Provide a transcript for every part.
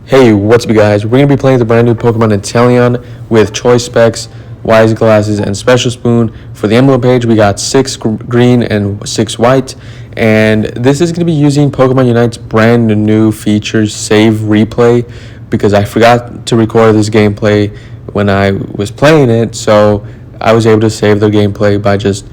Hey, what's up, guys? We're going to be playing the brand new Pokemon Inteleon with Choice Specs, Wise Glasses, and Special Spoon. For the emblem page, we got 6 green and 6 white. And this is going to be using Pokemon Unite's brand new feature, Save Replay, because I forgot to record this gameplay when I was playing it. So I was able to save the gameplay by just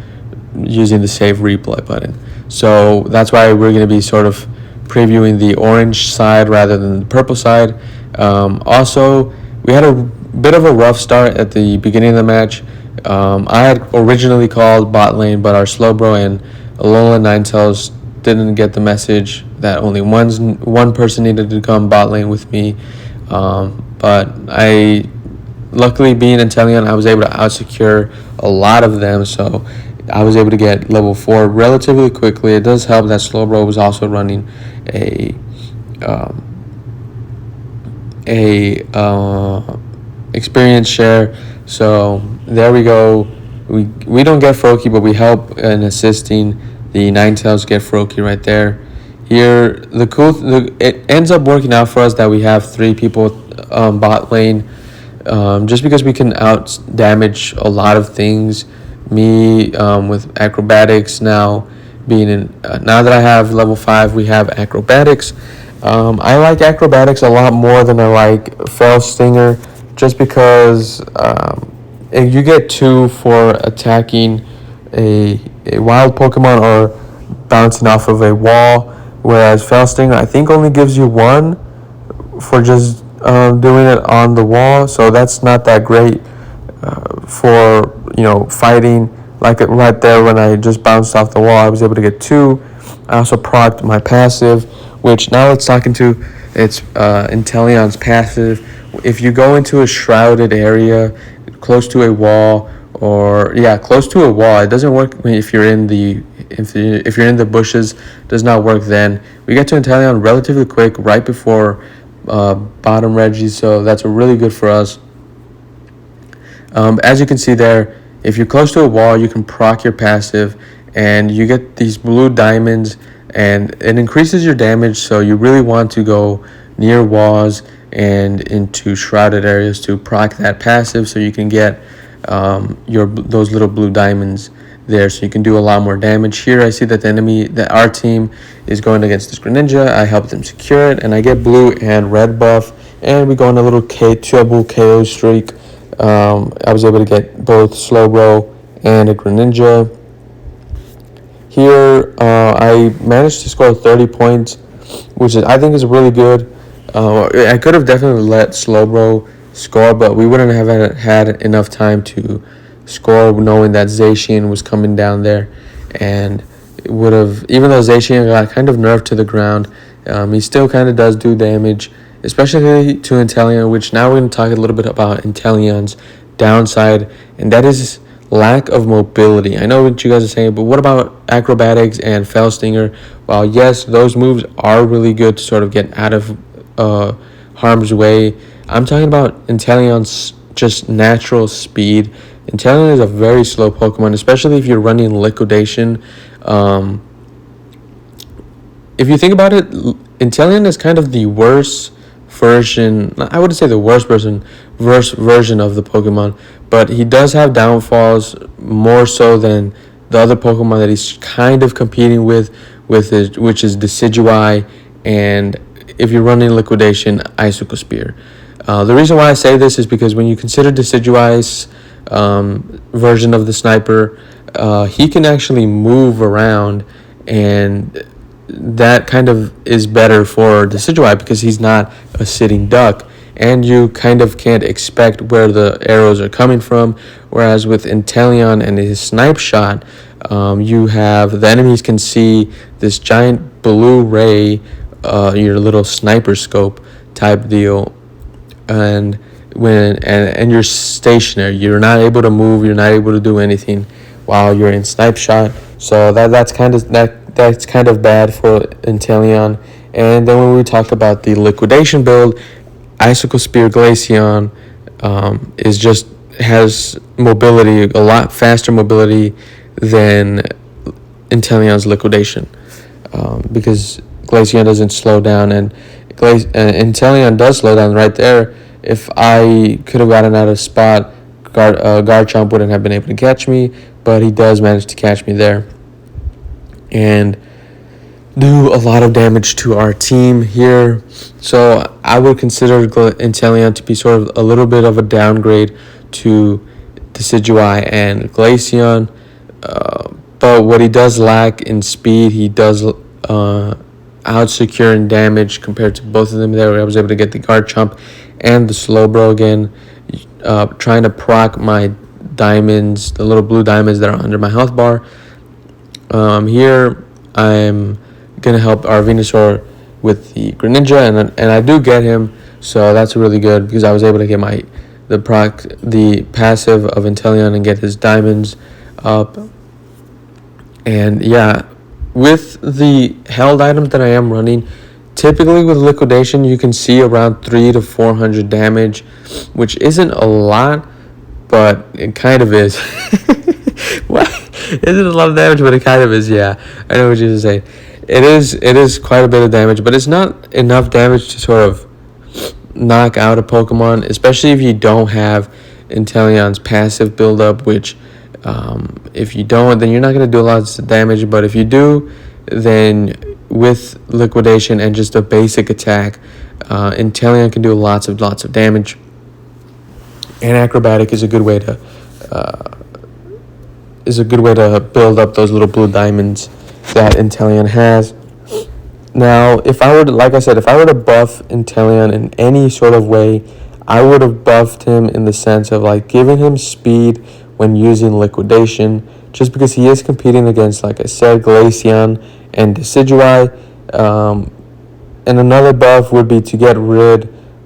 using the Save Replay button. So that's why we're going to be sort of previewing the orange side rather than the purple side. Also, we had a bit of a rough start at the beginning of the match. I had originally called bot lane, but our Slowbro and Alola Ninetales didn't get the message that only one person needed to come bot lane with me. But luckily being Inteleon, I was able to outsecure a lot of them, so I was able to get level 4 relatively quickly. It does help that Slowbro was also running a experience share. So there we go. We don't get Froakie, but we help in assisting the Ninetales get Froakie right there. Here, it ends up working out for us that we have 3 people bot lane, just because we can out damage a lot of things. Me with acrobatics now being now that I have level 5, we have acrobatics. I like acrobatics a lot more than I like Fell Stinger, just because you get 2 for attacking a wild Pokemon or bouncing off of a wall, whereas Fell Stinger I think only gives you 1 for just doing it on the wall. So that's not that great for fighting. Like right there when I just bounced off the wall, I was able to get 2. I also procced my passive, which now let's talk into it's Inteleon's passive. If you go into a shrouded area close to a wall, close to a wall, it doesn't work if you're in the bushes. It does not work then. We get to Inteleon relatively quick right before bottom Reggie, so that's really good for us. As you can see there, if you're close to a wall, you can proc your passive, and you get these blue diamonds, and it increases your damage. So you really want to go near walls and into shrouded areas to proc that passive, so you can get those little blue diamonds there, so you can do a lot more damage. Here I see that our team is going against this Greninja. I help them secure it, and I get blue and red buff, and we go on a little double KO streak. I was able to get both Slowbro and a Greninja. Here, I managed to score 30 points, which I think is really good. I could have definitely let Slowbro score, but we wouldn't have had enough time to score, knowing that Zacian was coming down there, and it would have, even though Zacian got kind of nerfed to the ground, he still kind of does do damage, especially to Inteleon, which now we're going to talk a little bit about Inteleon's downside, and that is lack of mobility. I know what you guys are saying, but what about acrobatics and Fell Stinger? While yes, those moves are really good to sort of get out of harm's way, I'm talking about Inteleon's just natural speed. Inteleon is a very slow Pokemon, especially if you're running Liquidation. If you think about it, Inteleon is kind of the worst version, I wouldn't say the worst version of the Pokemon, but he does have downfalls more so than the other Pokemon that he's kind of competing with it, which is Decidueye, and if you're running Liquidation, Icicle Spear. The reason why I say this is because when you consider Decidueye's version of the Sniper, he can actually move around, and that kind of is better for Decidueye because he's not a sitting duck, and you kind of can't expect where the arrows are coming from. Whereas with Inteleon and his Snipe Shot, you have the enemies can see this giant blue ray, your little sniper scope type deal, and and you're stationary. You're not able to move. You're not able to do anything while you're in Snipe Shot. So that's kind of bad for Inteleon. And then when we talk about the Liquidation build, Icicle Spear Glaceon has mobility, a lot faster mobility than Inteleon's Liquidation, because Glaceon doesn't slow down, and Inteleon does slow down right there. If I could have gotten out of spot, Garchomp wouldn't have been able to catch me, but he does manage to catch me there and do a lot of damage to our team here. So I would consider Inteleon to be sort of a little bit of a downgrade to Decidueye and Glaceon. But what he does lack in speed, he does out secure in damage compared to both of them there. I was able to get the Garchomp and the Slowbro again, trying to proc my diamonds, the little blue diamonds that are under my health bar. Here I'm gonna help our Venusaur with the Greninja, and I do get him, so that's really good because I was able to get the passive of Inteleon and get his diamonds up. And yeah, with the held item that I am running, typically with liquidation you can see around 300 to 400 damage, which isn't a lot, but it kind of is. What? Isn't a lot of damage, but it kind of is. Yeah, I know what you're saying. It is quite a bit of damage, but it's not enough damage to sort of knock out a Pokemon, especially if you don't have Inteleon's passive buildup, which if you don't, then you're not going to do a lot of damage. But if you do, then with liquidation and just a basic attack, Inteleon can do lots of damage. And acrobatic is a good way to build up those little blue diamonds that Inteleon has. Now, if I were to buff Inteleon in any sort of way, I would have buffed him in the sense of like giving him speed when using liquidation, just because he is competing against, like I said, Glaceon and Decidueye. And another buff would be to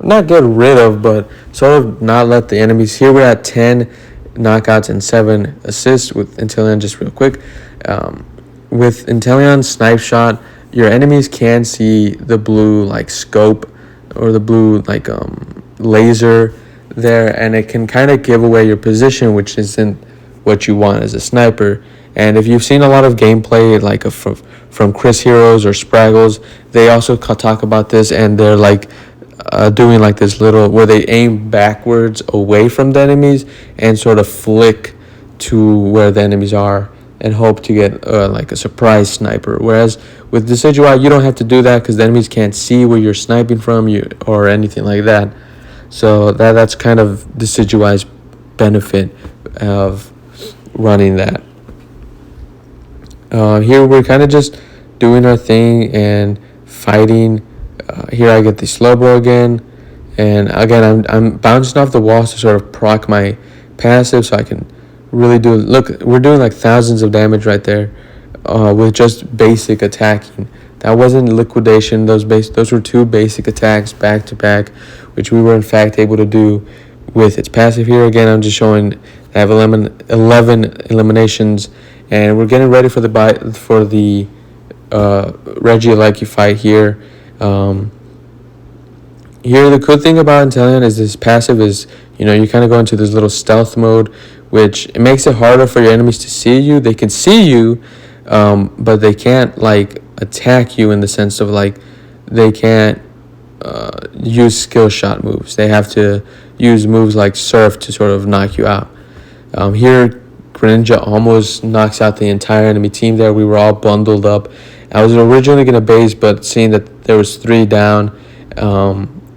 but sort of not let the enemies. Here we're at 10 knockouts and 7 assists with Inteleon, just real quick. With Inteleon Snipe Shot, your enemies can see the blue like scope or the blue like laser there, and it can kind of give away your position, which isn't what you want as a sniper. And if you've seen a lot of gameplay like from Chris Heroes or Spraggles, they also talk about this, and they're like doing like this little where they aim backwards away from the enemies and sort of flick to where the enemies are and hope to get like a surprise sniper. Whereas with Decidueye, you don't have to do that because the enemies can't see where you're sniping from or anything like that. So that's kind of Decidueye's benefit of running that. Here we're kind of just doing our thing and fighting. Here I get the Slowbro again, and again I'm bouncing off the walls to sort of proc my passive so I can really do. Look, we're doing like thousands of damage right there with just basic attacking. That wasn't liquidation. Those were 2 basic attacks back to back, which we were in fact able to do with its passive. Here again, I'm just showing I have 11 eliminations, and we're getting ready for the Regieleki fight here. Here the good thing about Inteleon is this passive is, you kind of go into this little stealth mode, which it makes it harder for your enemies to see you. They can see you, but they can't like attack you in the sense of like they can't use skill shot moves. They have to use moves like Surf to sort of knock you out. Here Greninja almost knocks out the entire enemy team there. We were all bundled up. I was originally going to base, but seeing that there was 3 down,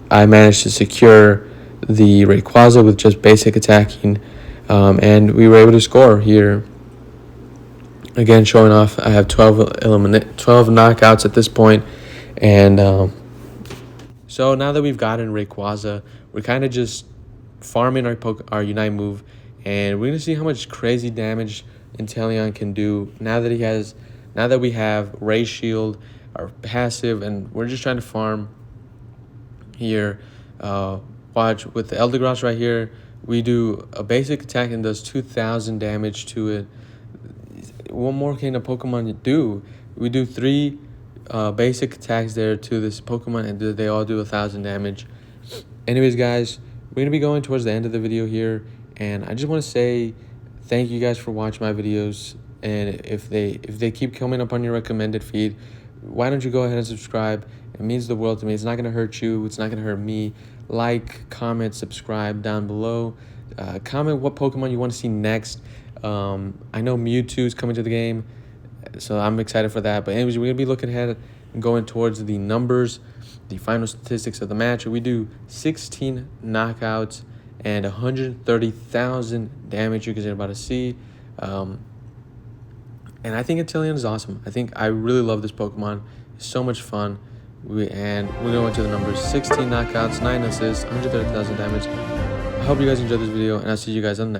I managed to secure the Rayquaza with just basic attacking, and we were able to score here. Again, showing off, I have 12 knockouts at this point, and so now that we've gotten Rayquaza, we're kind of just farming our Unite move, and we're going to see how much crazy damage Inteleon can do now that we have Ray Shield, our passive, and we're just trying to farm here. Watch, with the Eldegoss right here, we do a basic attack and does 2,000 damage to it. What more can a Pokemon do? We do 3 basic attacks there to this Pokemon, and they all do 1,000 damage. Anyways, guys, we're going to be going towards the end of the video here, and I just want to say thank you guys for watching my videos. And if they keep coming up on your recommended feed, why don't you go ahead and subscribe? It means the world to me. It's not going to hurt you. It's not going to hurt me. Like, comment, subscribe down below. Comment what Pokemon you want to see next. I know Mewtwo is coming to the game, so I'm excited for that. But anyways, we're going to be looking ahead and going towards the numbers, the final statistics of the match. We do 16 knockouts and 130,000 damage you guys are about to see. And I think Inteleon is awesome. I really love this Pokemon. It's so much fun. We're going to the numbers: 16 knockouts, 9 assists, 130,000 damage. I hope you guys enjoyed this video, and I'll see you guys on the next.